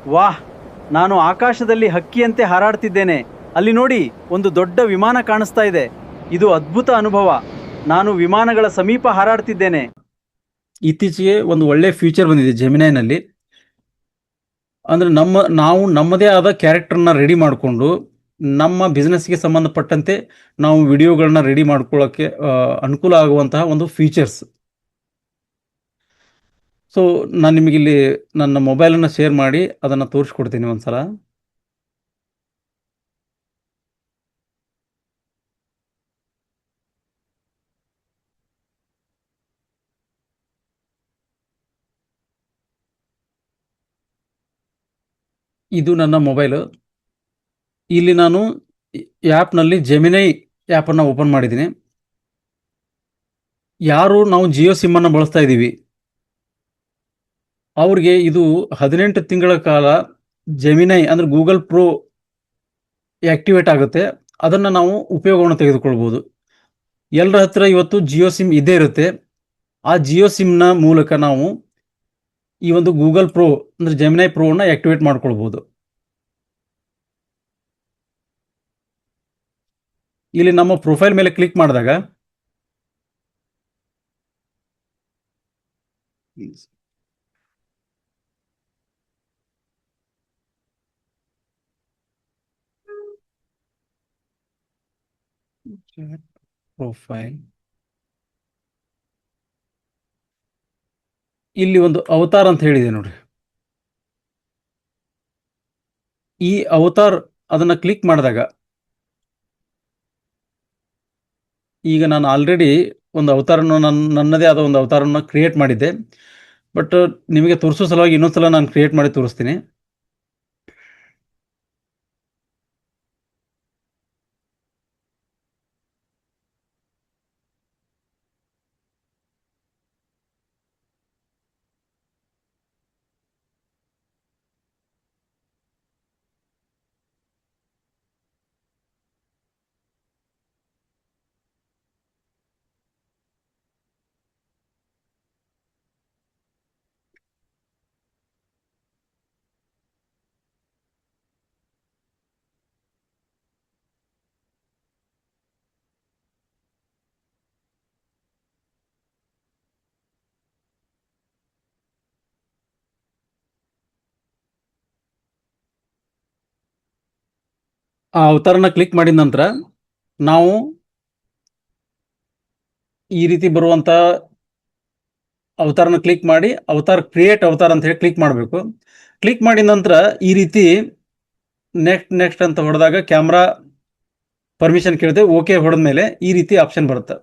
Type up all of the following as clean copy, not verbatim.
ವಾಹ್! ನಾನು ಆಕಾಶದಲ್ಲಿ ಹಕ್ಕಿಯಂತೆ ಹಾರಾಡ್ತಿದ್ದೇನೆ. ಅಲ್ಲಿ ನೋಡಿ, ಒಂದು ದೊಡ್ಡ ವಿಮಾನ ಕಾಣಿಸ್ತಾ ಇದೆ. ಇದು ಅದ್ಭುತ ಅನುಭವ. ನಾನು ವಿಮಾನಗಳ ಸಮೀಪ ಹಾರಾಡ್ತಿದ್ದೇನೆ. ಇತ್ತೀಚೆಗೆ ಒಂದು ಒಳ್ಳೆ ಫೀಚರ್ ಬಂದಿದೆ ಜೆಮಿನೈನಲ್ಲಿ. ಅಂದ್ರೆ ನಾವು ನಮ್ಮದೇ ಆದ ಕ್ಯಾರೆಕ್ಟರ್ನ ರೆಡಿ ಮಾಡಿಕೊಂಡು ನಮ್ಮ ಬಿಸ್ನೆಸ್ಗೆ ಸಂಬಂಧಪಟ್ಟಂತೆ ನಾವು ವಿಡಿಯೋಗಳನ್ನ ರೆಡಿ ಮಾಡ್ಕೊಳ್ಳೋಕ್ಕೆ ಅನುಕೂಲ ಆಗುವಂತಹ ಒಂದು ಫೀಚರ್ಸ್. ಸೊ ನಾನು ನಿಮಗಿಲ್ಲಿ ನನ್ನ ಮೊಬೈಲನ್ನು ಶೇರ್ ಮಾಡಿ ಅದನ್ನು ತೋರಿಸ್ಕೊಡ್ತೀನಿ ಒಂದ್ಸಲ. ಇದು ನನ್ನ ಮೊಬೈಲು. ಇಲ್ಲಿ ನಾನು ಆ್ಯಪ್ನಲ್ಲಿ ಜೆಮಿನೈ ಆ್ಯಪನ್ನು ಓಪನ್ ಮಾಡಿದ್ದೀನಿ. ಯಾರು ನಾವು ಜಿಯೋ ಸಿಮ್ಮನ್ನು ಬಳಸ್ತಾ ಇದ್ದೀವಿ ಅವ್ರಿಗೆ ಇದು 18 ತಿಂಗಳ ಕಾಲ ಜೆಮಿನೈ ಅಂದರೆ ಗೂಗಲ್ ಪ್ರೋ ಆಕ್ಟಿವೇಟ್ ಆಗುತ್ತೆ. ಅದನ್ನು ನಾವು ಉಪಯೋಗವನ್ನು ತೆಗೆದುಕೊಳ್ಬೋದು. ಎಲ್ಲರ ಹತ್ರ ಇವತ್ತು ಜಿಯೋ ಸಿಮ್ ಇದ್ದೇ ಇರುತ್ತೆ. ಆ ಜಿಯೋ ಸಿಮ್ನ ಮೂಲಕ ನಾವು ಈ ಒಂದು ಗೂಗಲ್ ಪ್ರೋ ಅಂದರೆ ಜೆಮಿನೈ ಪ್ರೋವನ್ನು ಆಕ್ಟಿವೇಟ್ ಮಾಡ್ಕೊಳ್ಬೋದು. ಇಲ್ಲಿ ನಮ್ಮ ಪ್ರೊಫೈಲ್ ಮೇಲೆ ಕ್ಲಿಕ್ ಮಾಡಿದಾಗ ಪ್ರೊಫೈಲ್ ಇಲ್ಲಿ ಒಂದು ಅವತಾರ್ ಅಂತ ಹೇಳಿದೆ ನೋಡ್ರಿ. ಈ ಅವತಾರ್ ಅದನ್ನ ಕ್ಲಿಕ್ ಮಾಡಿದಾಗ ಈಗ ನಾನು ಆಲ್ರೆಡಿ ಒಂದು ಅವತಾರನ್ನು ನನ್ನದೇ ಆದ ಒಂದು ಅವತಾರವನ್ನು ಕ್ರಿಯೇಟ್ ಮಾಡಿದ್ದೆ. ಬಟ್ ನಿಮಗೆ ತೋರಿಸೋ ಸಲುವಾಗಿ ಇನ್ನೊಂದ್ಸಲ ನಾನು ಕ್ರಿಯೇಟ್ ಮಾಡಿ ತೋರಿಸ್ತೀನಿ. ಆ ಅವತಾರನ ಕ್ಲಿಕ್ ಮಾಡಿದ ನಂತರ ನಾವು ಈ ರೀತಿ ಬರುವಂತ ಅವತಾರನ ಕ್ಲಿಕ್ ಮಾಡಿ ಅವತಾರ್ ಕ್ರಿಯೇಟ್ ಅವತಾರ ಅಂತ ಹೇಳಿ ಕ್ಲಿಕ್ ಮಾಡಬೇಕು. ಕ್ಲಿಕ್ ಮಾಡಿದ ನಂತರ ಈ ರೀತಿ ನೆಕ್ಸ್ಟ್ ನೆಕ್ಸ್ಟ್ ಅಂತ ಹೊಡೆದಾಗ ಕ್ಯಾಮ್ರಾ ಪರ್ಮಿಷನ್ ಕೇಳಿದೆ. ಓಕೆ ಹೊಡೆದ ಮೇಲೆ ಈ ರೀತಿ ಆಪ್ಷನ್ ಬರುತ್ತೆ.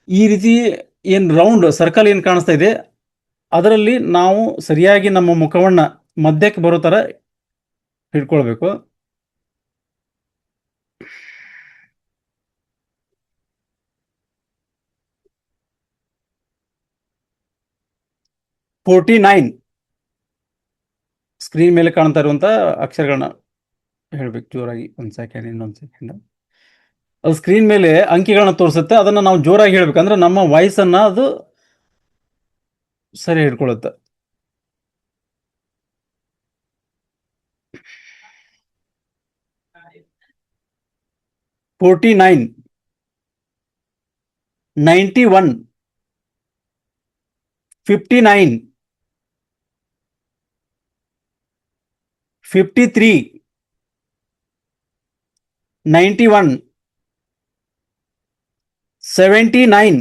ಈ ರೀತಿ ಏನು ರೌಂಡ್ ಸರ್ಕಲ್ ಏನು ಕಾಣಿಸ್ತಾ ಇದೆ ಅದರಲ್ಲಿ ನಾವು ಸರಿಯಾಗಿ ನಮ್ಮ ಮುಖವನ್ನ ಮಧ್ಯಕ್ಕೆ ಬರೋ ಥರ ಹಿಡ್ಕೊಳ್ಬೇಕು. ಫೋರ್ಟಿ ನೈನ್ ಸ್ಕ್ರೀನ್ ಮೇಲೆ ಕಾಣ್ತಾ ಇರುವಂಥ ಅಕ್ಷರಗಳನ್ನ ಹೇಳ್ಬೇಕು ಜೋರಾಗಿ. ಒಂದು ಸೆಕೆಂಡ್, ಇನ್ನೊಂದು ಸೆಕೆಂಡ್. ಅದು ಸ್ಕ್ರೀನ್ ಮೇಲೆ ಅಂಕಿಗಳನ್ನ ತೋರಿಸುತ್ತೆ. ಅದನ್ನು ನಾವು ಜೋರಾಗಿ ಹೇಳ್ಬೇಕಂದ್ರೆ ನಮ್ಮ ವಾಯ್ಸನ್ನು ಅದು ಸರಿ ಹಿಡ್ಕೊಳ್ಳುತ್ತೆ. Forty nine, 91, 59, 53, 91, 79.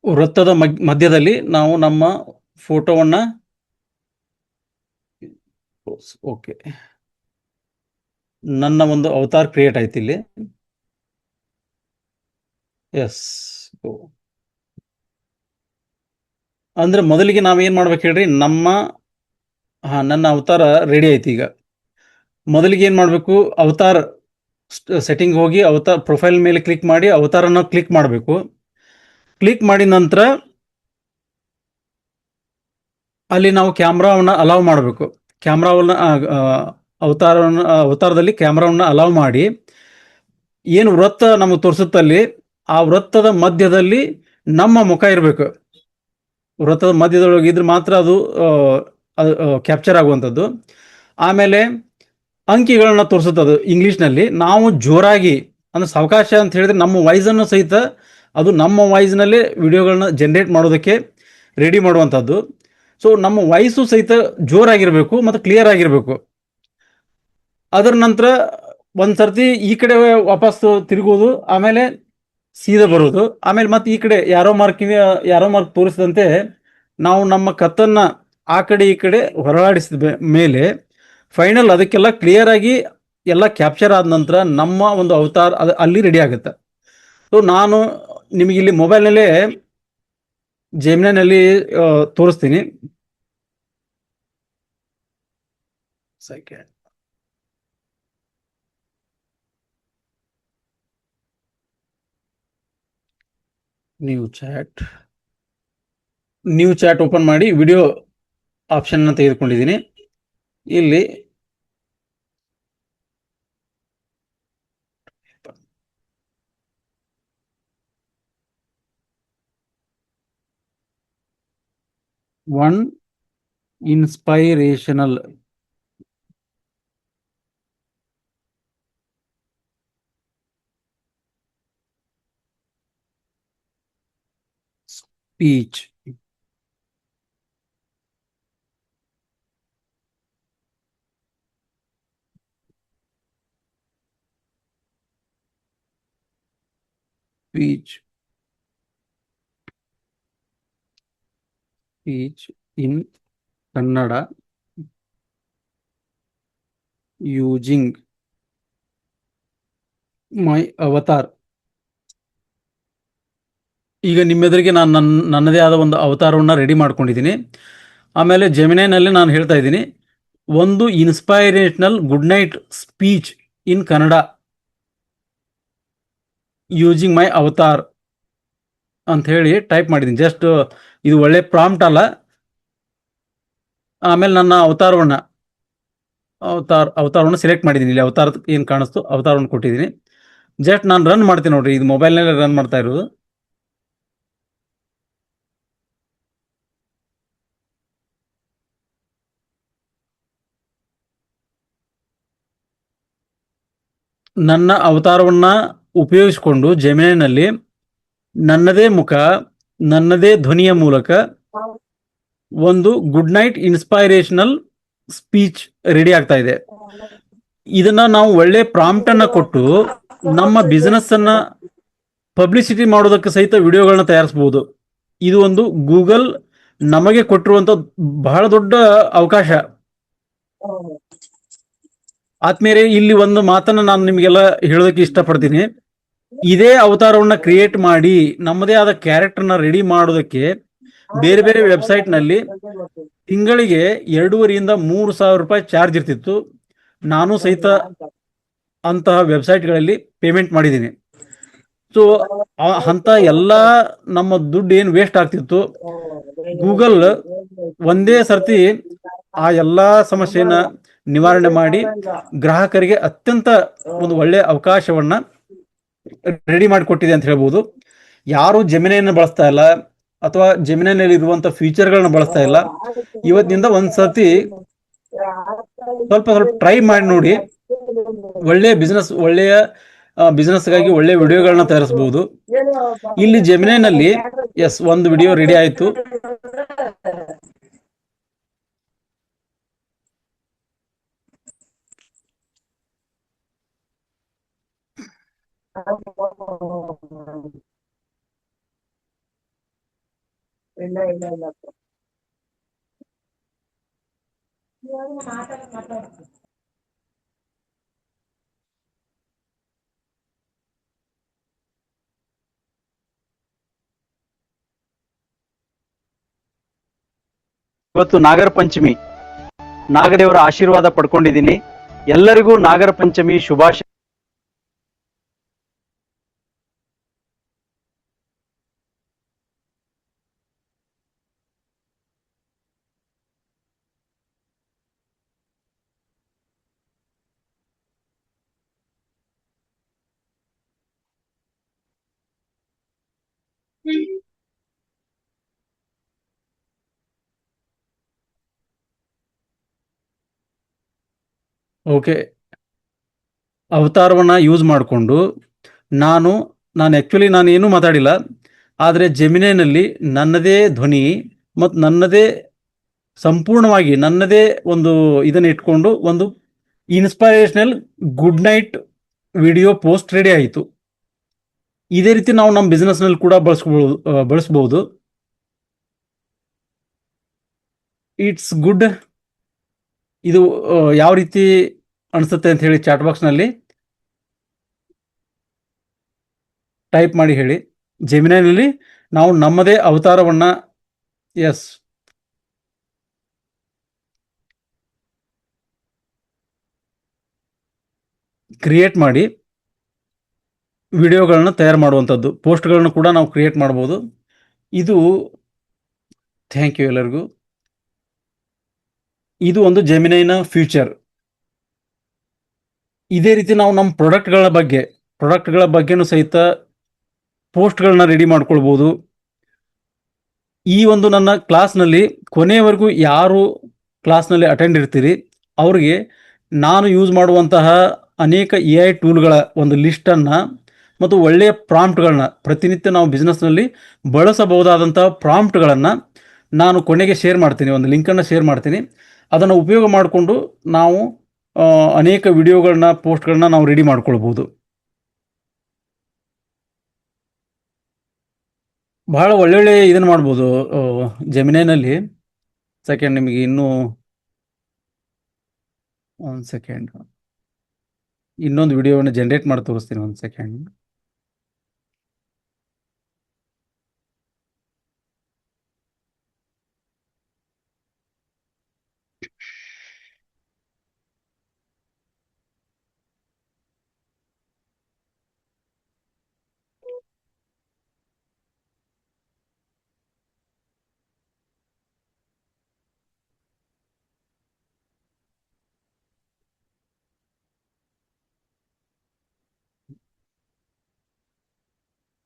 ವೃತ್ತದ ಮಧ್ಯದಲ್ಲಿ ನಾವು ನಮ್ಮ ಫೋಟೋವನ್ನ ಓಕೆ, ನನ್ನ ಒಂದು ಅವತಾರ್ ಕ್ರಿಯೇಟ್ ಆಯ್ತು ಇಲ್ಲಿ. ಎಸ್, ಅಂದ್ರೆ ಮೊದಲಿಗೆ ನಾವೇನ್ ಮಾಡ್ಬೇಕು ಹೇಳ್ರಿ, ನನ್ನ ಅವತಾರ ರೆಡಿ ಆಯ್ತು. ಈಗ ಮೊದಲಿಗೆ ಏನ್ ಮಾಡಬೇಕು, ಅವತಾರ್ ಸೆಟ್ಟಿಂಗ್ ಹೋಗಿ ಅವತಾರ್ ಪ್ರೊಫೈಲ್ ಮೇಲೆ ಕ್ಲಿಕ್ ಮಾಡಿ ಅವತಾರನ ಕ್ಲಿಕ್ ಮಾಡಬೇಕು. ಕ್ಲಿಕ್ ಮಾಡಿದ ನಂತರ ಅಲ್ಲಿ ನಾವು ಕ್ಯಾಮ್ರಾವನ್ನ ಅಲೌ ಮಾಡಬೇಕು. ಕ್ಯಾಮ್ರಾವನ್ನ ಅವತಾರದಲ್ಲಿ ಕ್ಯಾಮ್ರಾವನ್ನ ಅಲೌ ಮಾಡಿ, ಏನು ವೃತ್ತ ನಮಗೆ ತೋರಿಸುತ್ತಲ್ಲಿ ಆ ವೃತ್ತದ ಮಧ್ಯದಲ್ಲಿ ನಮ್ಮ ಮುಖ ಇರಬೇಕು. ವೃತ್ತದ ಮಧ್ಯದೊಳಗೆ ಇದ್ರೆ ಮಾತ್ರ ಅದು ಕ್ಯಾಪ್ಚರ್ ಆಗುವಂಥದ್ದು. ಆಮೇಲೆ ಅಂಕಿಗಳನ್ನ ತೋರಿಸುತ್ತದೆ ಇಂಗ್ಲೀಷ್ನಲ್ಲಿ. ನಾವು ಜೋರಾಗಿ ಅಂದ್ರೆ ಸಾವಕಾಶ ಅಂತ ಹೇಳಿದ್ರೆ ನಮ್ಮ ವಾಯ್ಸನ್ನು ಸಹಿತ ಅದು ನಮ್ಮ ವಾಯ್ಸ್ನಲ್ಲೇ ವಿಡಿಯೋಗಳನ್ನ ಜನರೇಟ್ ಮಾಡೋದಕ್ಕೆ ರೆಡಿ ಮಾಡುವಂಥದ್ದು. ಸೊ ನಮ್ಮ ವಾಯ್ಸು ಸಹಿತ ಜೋರಾಗಿರಬೇಕು ಮತ್ತು ಕ್ಲಿಯರ್ ಆಗಿರಬೇಕು. ಅದರ ನಂತರ ಒಂದು ಸರ್ತಿ ಈ ಕಡೆ ವಾಪಸ್ ತಿರುಗೋದು, ಆಮೇಲೆ ಸೀದಾ ಬರೋದು, ಆಮೇಲೆ ಮತ್ತೆ ಈ ಕಡೆ ಯಾರೋ ಮಾರ್ಕ್ ತೋರಿಸಿದಂತೆ ನಾವು ನಮ್ಮ ಕತ್ತನ್ನು ಆ ಕಡೆ ಈ ಕಡೆ ಹೊರಳಾಡಿಸಿದ ಮೇಲೆ ಫೈನಲ್ ಅದಕ್ಕೆಲ್ಲ ಕ್ಲಿಯರ್ ಆಗಿ ಎಲ್ಲ ಕ್ಯಾಪ್ಚರ್ ಆದ ನಂತರ ನಮ್ಮ ಒಂದು ಅವತಾರ ಅಲ್ಲಿ ರೆಡಿ ಆಗುತ್ತೆ. ಸೊ ನಾನು ನಿಮಗೆ ಇಲ್ಲಿ ಮೊಬೈಲ್ನಲ್ಲೇ ಜೆಮಿನಿನಲ್ಲಿ ತೋರಿಸ್ತೀನಿ. ಸೆಕೆಂಡ್, ನ್ಯೂ ಚಾಟ್ ಓಪನ್ ಮಾಡಿ ವಿಡಿಯೋ ಆಪ್ಷನ್ ತೆಗೆದುಕೊಂಡಿದ್ದೀನಿ. ಇಲ್ಲಿ one inspirational speech. Speech in Kannada using my avatar. ಈಗ ನಿಮ್ಮೆದುರಿಗೆ ನಾನು ನನ್ನದೇ ಆದ ಒಂದು ಅವತಾರವನ್ನು ರೆಡಿ ಮಾಡ್ಕೊಂಡಿದ್ದೀನಿ. ಆಮೇಲೆ ಜೆಮಿನೈನಲ್ಲಿ ನಾನು ಹೇಳ್ತಾ ಇದ್ದೀನಿ, ಒಂದು inspirational good night speech in Kannada using my avatar ಅಂತ ಹೇಳಿ ಟೈಪ್ ಮಾಡಿದ್ದೀನಿ. ಜಸ್ಟ್ ಇದು ಒಳ್ಳೆ ಪ್ರಾಂಪ್ಟ್ ಅಲ್ಲ. ಆಮೇಲೆ ನನ್ನ ಅವತಾರವನ್ನು ಸೆಲೆಕ್ಟ್ ಮಾಡಿದ್ದೀನಿ. ಇಲ್ಲಿ ಅವತಾರ ಏನು ಕಾಣಿಸ್ತು ಅವತಾರವನ್ನು ಕೊಟ್ಟಿದ್ದೀನಿ. ಜಸ್ಟ್ ನಾನು ರನ್ ಮಾಡ್ತೀನಿ ನೋಡ್ರಿ, ಇದು ಮೊಬೈಲ್ನಲ್ಲೇ ರನ್ ಮಾಡ್ತಾ ಇರೋದು. ನನ್ನ ಅವತಾರವನ್ನು ಉಪಯೋಗಿಸಿಕೊಂಡು ಜೆಮಿನಿನಲ್ಲಿ ನನ್ನದೇ ಮುಖ, ನನ್ನದೇ ಧ್ವನಿಯ ಮೂಲಕ ಒಂದು ಗುಡ್ ನೈಟ್ ಇನ್ಸ್ಪೈರೇಷನಲ್ ಸ್ಪೀಚ್ ರೆಡಿ ಆಗ್ತಾ ಇದೆ. ಇದನ್ನ ನಾವು ಒಳ್ಳೆ ಪ್ರಾಂಪ್ಟ್ ಅನ್ನ ಕೊಟ್ಟು ನಮ್ಮ ಬಿಸ್ನೆಸ್ ಅನ್ನ ಪಬ್ಲಿಸಿಟಿ ಮಾಡೋದಕ್ಕೆ ಸಹಿತ ವಿಡಿಯೋಗಳನ್ನ ತಯಾರಿಸಬಹುದು. ಇದು ಒಂದು ಗೂಗಲ್ ನಮಗೆ ಕೊಟ್ಟಿರುವಂತ ಬಹಳ ದೊಡ್ಡ ಅವಕಾಶ. ಆದ್ಮೇಲೆ ಇಲ್ಲಿ ಒಂದು ಮಾತನ್ನ ನಾನು ನಿಮಗೆಲ್ಲ ಹೇಳೋದಕ್ಕೆ ಇಷ್ಟಪಡ್ತೀನಿ. ಇದೇ ಅವತಾರವನ್ನ ಕ್ರಿಯೇಟ್ ಮಾಡಿ ನಮ್ಮದೇ ಆದ ಕ್ಯಾರೆಕ್ಟರ್ನ ರೆಡಿ ಮಾಡೋದಕ್ಕೆ ಬೇರೆ ಬೇರೆ ವೆಬ್ಸೈಟ್ ನಲ್ಲಿ ತಿಂಗಳಿಗೆ 2,500 - 3,000 ರೂಪಾಯಿ ಚಾರ್ಜ್ ಇರ್ತಿತ್ತು. ನಾನು ಸಹಿತ ಅಂತಹ ವೆಬ್ಸೈಟ್ಗಳಲ್ಲಿ ಪೇಮೆಂಟ್ ಮಾಡಿದ್ದೀನಿ. ಸೊ ಅಂತ ಎಲ್ಲ ನಮ್ಮ ದುಡ್ಡು ಏನು ವೇಸ್ಟ್ ಆಗ್ತಿತ್ತು, ಗೂಗಲ್ ಒಂದೇ ಸರ್ತಿ ಆ ಎಲ್ಲಾ ಸಮಸ್ಯೆಯನ್ನ ನಿವಾರಣೆ ಮಾಡಿ ಗ್ರಾಹಕರಿಗೆ ಅತ್ಯಂತ ಒಂದು ಒಳ್ಳೆಯ ಅವಕಾಶವನ್ನ ರೆಡಿ ಮಾಡಿಕೊಟ್ಟಿದೆ ಅಂತ ಹೇಳ್ಬೋದು. ಯಾರು ಜೆಮಿನಿಯನ್ನು ಬಳಸ್ತಾ ಇಲ್ಲ ಅಥವಾ ಜೆಮಿನಿನಲ್ಲಿ ಇರುವಂತ ಫೀಚರ್ಗಳನ್ನ ಬಳಸ್ತಾ ಇಲ್ಲ, ಇವತ್ತಿನಿಂದ ಒಂದ್ಸತಿ ಸ್ವಲ್ಪ ಟ್ರೈ ಮಾಡಿ ನೋಡಿ. ಒಳ್ಳೆಯ ಬಿಸ್ನೆಸ್ಗಾಗಿ ಒಳ್ಳೆ ವಿಡಿಯೋಗಳನ್ನ ತಯಾರಿಸಬಹುದು. ಇಲ್ಲಿ ಜೆಮಿನಿನಲ್ಲಿ ಎಸ್ ಒಂದು ವಿಡಿಯೋ ರೆಡಿ ಆಯ್ತು. ಇಲ್ಲ ಇಲ್ಲ ಇಲ್ಲ ಇವತ್ತು ನಾಗರ ಪಂಚಮಿ. ನಾಗದೇವರ ಆಶೀರ್ವಾದ ಪಡ್ಕೊಂಡಿದ್ದೀನಿ. ಎಲ್ಲರಿಗೂ ನಾಗರ ಪಂಚಮಿ ಶುಭಾಶಯ. ಓಕೆ, ಅವತಾರವನ್ನು ಯೂಸ್ ಮಾಡಿಕೊಂಡು ನಾನು ಆ್ಯಕ್ಚುಲಿ ನಾನು ಏನೂ ಮಾತಾಡಿಲ್ಲ. ಆದರೆ ಜೆಮಿನೈನಲ್ಲಿ ನನ್ನದೇ ಧ್ವನಿ ಮತ್ತು ನನ್ನದೇ ಸಂಪೂರ್ಣವಾಗಿ ನನ್ನದೇ ಒಂದು ಇದನ್ನು ಇಟ್ಕೊಂಡು ಒಂದು inspirational good night video post ready ಆಯಿತು. ಇದೇ ರೀತಿ ನಾವು ನಮ್ಮ ಬಿಸ್ನೆಸ್ನಲ್ಲಿ ಕೂಡ ಬಳಸ್ಬೋದು. It's good. ಇದು ಯಾವ ರೀತಿ ಅನಿಸುತ್ತೆ ಅಂತ ಹೇಳಿ ಚಾಟ್ ಬಾಕ್ಸ್ನಲ್ಲಿ ಟೈಪ್ ಮಾಡಿ ಹೇಳಿ. ಜೆಮಿನೈನಲ್ಲಿ ನಾವು ನಮ್ಮದೇ ಅವತಾರವನ್ನು ಕ್ರಿಯೇಟ್ ಮಾಡಿ ವಿಡಿಯೋಗಳನ್ನ ತಯಾರು ಮಾಡುವಂಥದ್ದು, ಪೋಸ್ಟ್ಗಳನ್ನು ಕೂಡ ನಾವು ಕ್ರಿಯೇಟ್ ಮಾಡ್ಬೋದು. ಇದು ಥ್ಯಾಂಕ್ ಯು ಎಲ್ಲರಿಗೂ. ಇದು ಒಂದು ಜೆಮಿನೈನ ಫ್ಯೂಚರ್. ಇದೇ ರೀತಿ ನಾವು ನಮ್ಮ ಪ್ರಾಡಕ್ಟ್ಗಳ ಬಗ್ಗೆನೂ ಸಹಿತ ಪೋಸ್ಟ್ಗಳನ್ನ ರೆಡಿ ಮಾಡ್ಕೊಳ್ಬೋದು. ಈ ಒಂದು ನನ್ನ ಕ್ಲಾಸ್ನಲ್ಲಿ ಕೊನೆಯವರೆಗೂ ಯಾರು ಕ್ಲಾಸ್ನಲ್ಲಿ ಅಟೆಂಡ್ ಇರ್ತೀರಿ ಅವ್ರಿಗೆ ನಾನು ಯೂಸ್ ಮಾಡುವಂತಹ ಅನೇಕ AI ಟೂಲ್ಗಳ ಒಂದು ಲಿಸ್ಟನ್ನು ಮತ್ತು ಒಳ್ಳೆಯ ಪ್ರಾಂಪ್ಟ್ಗಳನ್ನ, ಪ್ರತಿನಿತ್ಯ ನಾವು ಬಿಸ್ನೆಸ್ನಲ್ಲಿ ಬಳಸಬಹುದಾದಂಥ ಪ್ರಾಂಪ್ಟ್ಗಳನ್ನು ನಾನು ಕೊನೆಗೆ ಶೇರ್ ಮಾಡ್ತೀನಿ. ಒಂದು ಲಿಂಕನ್ನು ಶೇರ್ ಮಾಡ್ತೀನಿ. ಅದನ್ನು ಉಪಯೋಗ ಮಾಡಿಕೊಂಡು ನಾವು ಅನೇಕ ವಿಡಿಯೋಗಳನ್ನ, ಪೋಸ್ಟ್ಗಳನ್ನ ನಾವು ರೆಡಿ ಮಾಡ್ಕೊಳ್ಬೋದು. ಬಹಳ ಒಳ್ಳೊಳ್ಳೆ ಇದನ್ನು ಮಾಡ್ಬೋದು ಜೆಮಿನೈನಲ್ಲಿ. ಸೆಕೆಂಡ್, ನಿಮಗೆ ಇನ್ನೂ ಒಂದು ಸೆಕೆಂಡ್ ಇನ್ನೊಂದು ವಿಡಿಯೋವನ್ನು ಜನರೇಟ್ ಮಾಡಿ ತೋರಿಸ್ತೀನಿ. ಒಂದು ಸೆಕೆಂಡ್.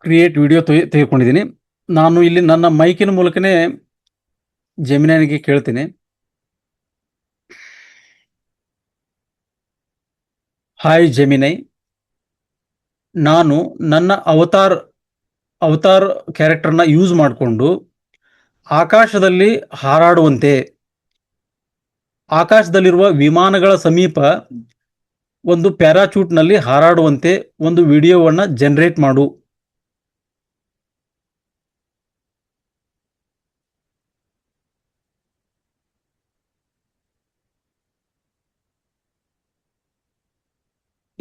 Create video ತೆಗೆದುಕೊಂಡಿದ್ದೀನಿ. ನಾನು ಇಲ್ಲಿ ನನ್ನ ಮೈಕಿನ ಮೂಲಕನೇ ಜೆಮಿನೈಗೆ ಕೇಳ್ತೀನಿ. ಹಾಯ್ ಜೆಮಿನೈ, ನಾನು ನನ್ನ ಅವತಾರ್ ಕ್ಯಾರೆಕ್ಟರ್ನ ಯೂಸ್ ಮಾಡಿಕೊಂಡು ಆಕಾಶದಲ್ಲಿ ಹಾರಾಡುವಂತೆ, ಆಕಾಶದಲ್ಲಿರುವ ವಿಮಾನಗಳ ಸಮೀಪ ಒಂದು ಪ್ಯಾರಾಚೂಟ್ನಲ್ಲಿ ಹಾರಾಡುವಂತೆ ಒಂದು ವಿಡಿಯೋವನ್ನು ಜನರೇಟ್ ಮಾಡು.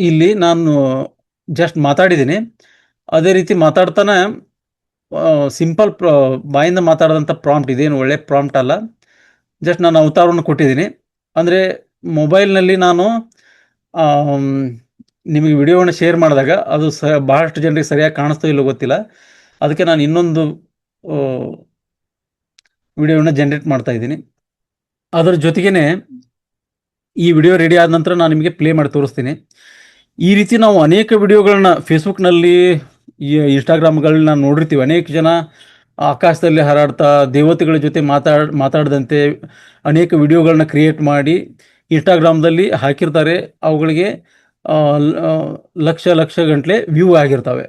ಇಲ್ಲಿ ನಾನು ಜಸ್ಟ್ ಮಾತಾಡಿದ್ದೀನಿ. ಅದೇ ರೀತಿ ಮಾತಾಡ್ತಾನೆ ಸಿಂಪಲ್ ಬಾಯಿಂದ ಮಾತಾಡಿದಂಥ ಪ್ರಾಂಪ್ಟ್, ಇದೇನು ಒಳ್ಳೆ ಪ್ರಾಂಪ್ಟ್ ಅಲ್ಲ. ಜಸ್ಟ್ ನಾನು ಅವತಾರವನ್ನು ಕೊಟ್ಟಿದ್ದೀನಿ. ಅಂದರೆ ಮೊಬೈಲ್ನಲ್ಲಿ ನಾನು ನಿಮಗೆ ವಿಡಿಯೋವನ್ನು ಶೇರ್ ಮಾಡಿದಾಗ ಅದು ಬಹಳಷ್ಟು ಜನರಿಗೆ ಸರಿಯಾಗಿ ಕಾಣಿಸ್ತೋ ಇಲ್ಲೋ ಗೊತ್ತಿಲ್ಲ. ಅದಕ್ಕೆ ನಾನು ಇನ್ನೊಂದು ವಿಡಿಯೋವನ್ನು ಜನರೇಟ್ ಮಾಡ್ತಾ ಇದ್ದೀನಿ. ಅದರ ಜೊತೆಗೇ ಈ ವಿಡಿಯೋ ರೆಡಿ ಆದ ನಂತರ ನಾನು ನಿಮಗೆ ಪ್ಲೇ ಮಾಡಿ ತೋರಿಸ್ತೀನಿ. ಈ ರೀತಿ ನಾವು ಅನೇಕ ವಿಡಿಯೋಗಳನ್ನ ಫೇಸ್ಬುಕ್ನಲ್ಲಿ, ಇನ್ಸ್ಟಾಗ್ರಾಮ್ಗಳನ್ನ ನೋಡಿರ್ತೀವಿ. ಅನೇಕ ಜನ ಆಕಾಶದಲ್ಲಿ ಹಾರಾಡ್ತಾ ದೇವತೆಗಳ ಜೊತೆ ಮಾತಾಡದಂತೆ ಅನೇಕ ವಿಡಿಯೋಗಳನ್ನ ಕ್ರಿಯೇಟ್ ಮಾಡಿ ಇನ್ಸ್ಟಾಗ್ರಾಮ್ದಲ್ಲಿ ಹಾಕಿರ್ತಾರೆ. ಅವುಗಳಿಗೆ ಲಕ್ಷ ಗಂಟಲೆ ವ್ಯೂ ಆಗಿರ್ತವೆ.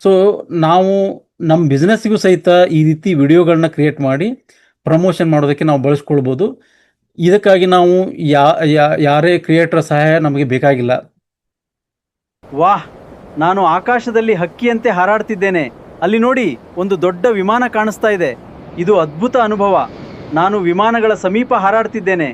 ಸೊ ನಾವು ನಮ್ಮ ಬಿಸ್ನೆಸ್ಸಿಗೂ ಸಹಿತ ಈ ರೀತಿ ವಿಡಿಯೋಗಳನ್ನ ಕ್ರಿಯೇಟ್ ಮಾಡಿ ಪ್ರಮೋಷನ್ ಮಾಡೋದಕ್ಕೆ ನಾವು ಬಳಸ್ಕೊಳ್ಬೋದು. ಇದಕ್ಕಾಗಿ ನಾವು ಯಾರೇ ಕ್ರಿಯೇಟರ್ ಸಹಾಯ ನಮಗೆ ಬೇಕಾಗಿಲ್ಲ. ವಾಹ್, ನಾನು ಆಕಾಶದಲ್ಲಿ ಹಕ್ಕಿಯಂತೆ ಹಾರಾಡ್ತಿದ್ದೇನೆ. ಅಲ್ಲಿ ನೋಡಿ, ಒಂದು ದೊಡ್ಡ ವಿಮಾನ ಕಾಣಿಸ್ತಾ ಇದೆ. ಇದು ಅದ್ಭುತ ಅನುಭವ. ನಾನು ವಿಮಾನಗಳ ಸಮೀಪ ಹಾರಾಡ್ತಿದ್ದೇನೆ.